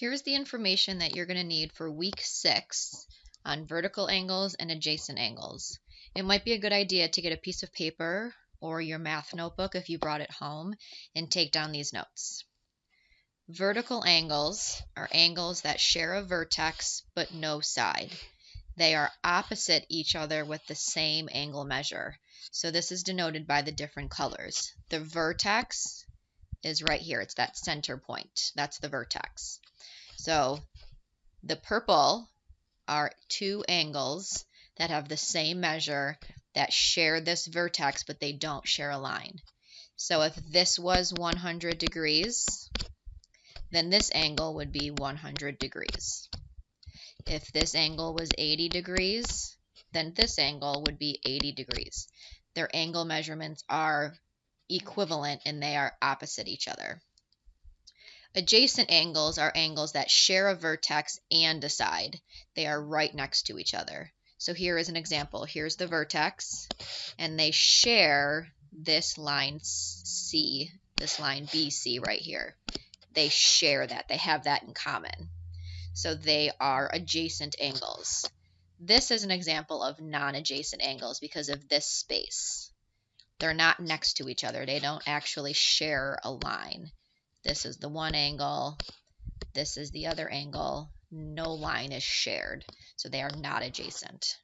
Here's the information that you're going to need for week 6 on vertical angles and adjacent angles. It might be a good idea to get a piece of paper or your math notebook if you brought it home and take down these notes. Vertical angles are angles that share a vertex but no side. They are opposite each other with the same angle measure. So this is denoted by the different colors. The vertex is right here. It's that center point. That's the vertex. So the purple are two angles that have the same measure that share this vertex, but they don't share a line. So if this was 100 degrees, then this angle would be 100 degrees. If this angle was 80 degrees, then this angle would be 80 degrees. Their angle measurements are equivalent and they are opposite each other. Adjacent angles are angles that share a vertex and a side. They are right next to each other. So here is an example. Here's the vertex, and they share this line C, this line BC right here. They share that. They have that in common. So they are adjacent angles. This is an example of non-adjacent angles because of this space. They're not next to each other. They don't actually share a line. This is the one angle, this is the other angle. No line is shared, so they are not adjacent.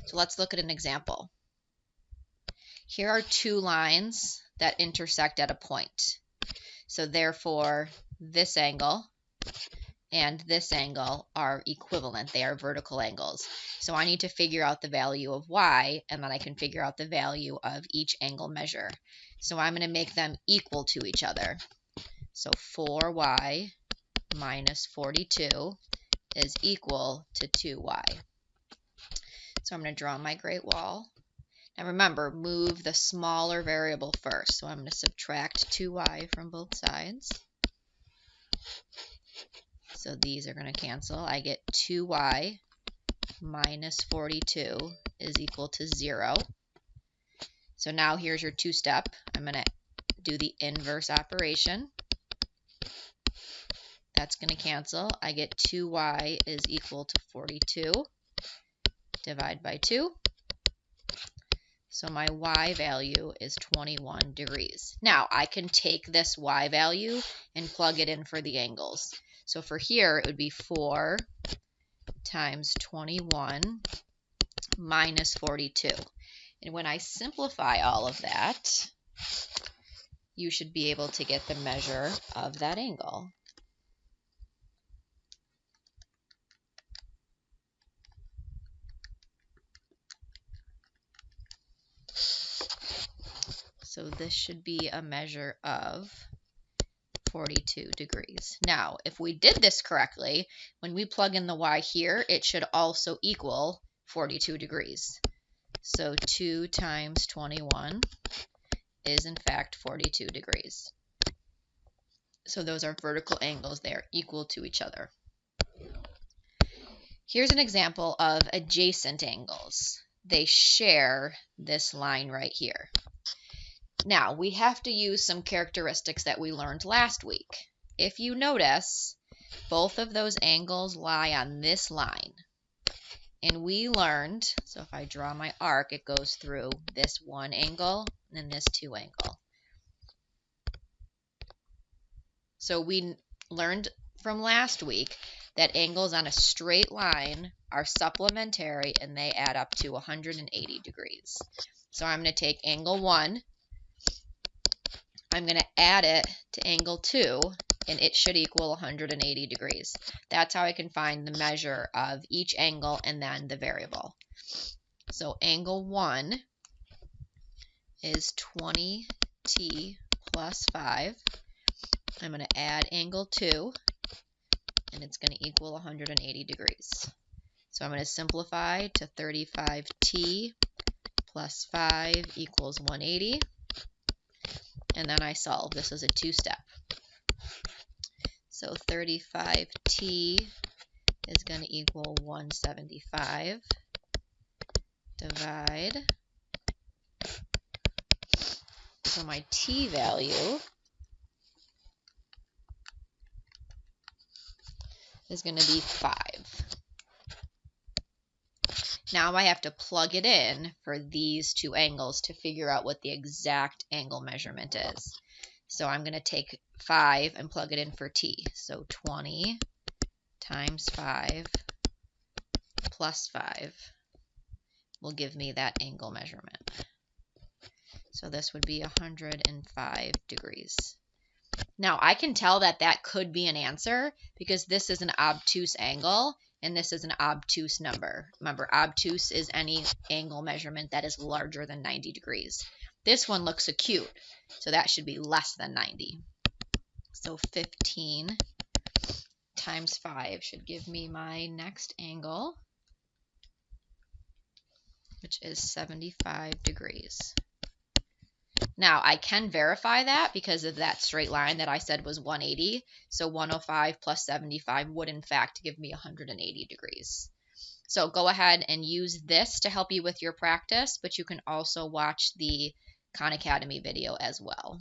So let's look at an example. Here are two lines that intersect at a point. So therefore, this angle and this angle are equivalent. They are vertical angles. So I need to figure out the value of y, and then I can figure out the value of each angle measure. So I'm going to make them equal to each other. So 4y minus 42 is equal to 2y. So I'm going to draw my great wall. Now remember, move the smaller variable first. So I'm going to subtract 2y from both sides. So these are going to cancel. I get 2y minus 42 is equal to 0. So now here's your two-step. I'm going to do the inverse operation. That's going to cancel. I get 2y is equal to 42. Divide by 2. So my y value is 21 degrees. Now I can take this y value and plug it in for the angles. So for here it would be 4 times 21 minus 42. And when I simplify all of that, you should be able to get the measure of that angle. So this should be a measure of 42 degrees. Now, if we did this correctly, when we plug in the y here, it should also equal 42 degrees. So 2 times 21 is in fact 42 degrees. So those are vertical angles. They are equal to each other. Here's an example of adjacent angles. They share this line right here. Now, we have to use some characteristics that we learned last week. If you notice, both of those angles lie on this line. And we learned, so if I draw my arc, it goes through this one angle and this two angle. So we learned from last week that angles on a straight line are supplementary and they add up to 180 degrees. So I'm going to take angle 1, I'm going to add it to angle 2, and it should equal 180 degrees. That's how I can find the measure of each angle and then the variable. So angle 1 is 20t plus 5. I'm going to add angle 2, and it's going to equal 180 degrees. So I'm going to simplify to 35t plus 5 equals 180. And then I solve. This is a two-step. So 35t is going to equal 175. Divide. So my t value is going to be 5. Now I have to plug it in for these two angles to figure out what the exact angle measurement is. So I'm going to take 5 and plug it in for t. So 20 times 5 plus 5 will give me that angle measurement. So this would be 105 degrees. Now I can tell that that could be an answer because this is an obtuse angle and this is an obtuse number. Remember, obtuse is any angle measurement that is larger than 90 degrees. This one looks acute, so that should be less than 90. So 15 times 5 should give me my next angle, which is 75 degrees. Now, I can verify that because of that straight line that I said was 180. So 105 plus 75 would, in fact, give me 180 degrees. So go ahead and use this to help you with your practice, but you can also watch the Khan Academy video as well.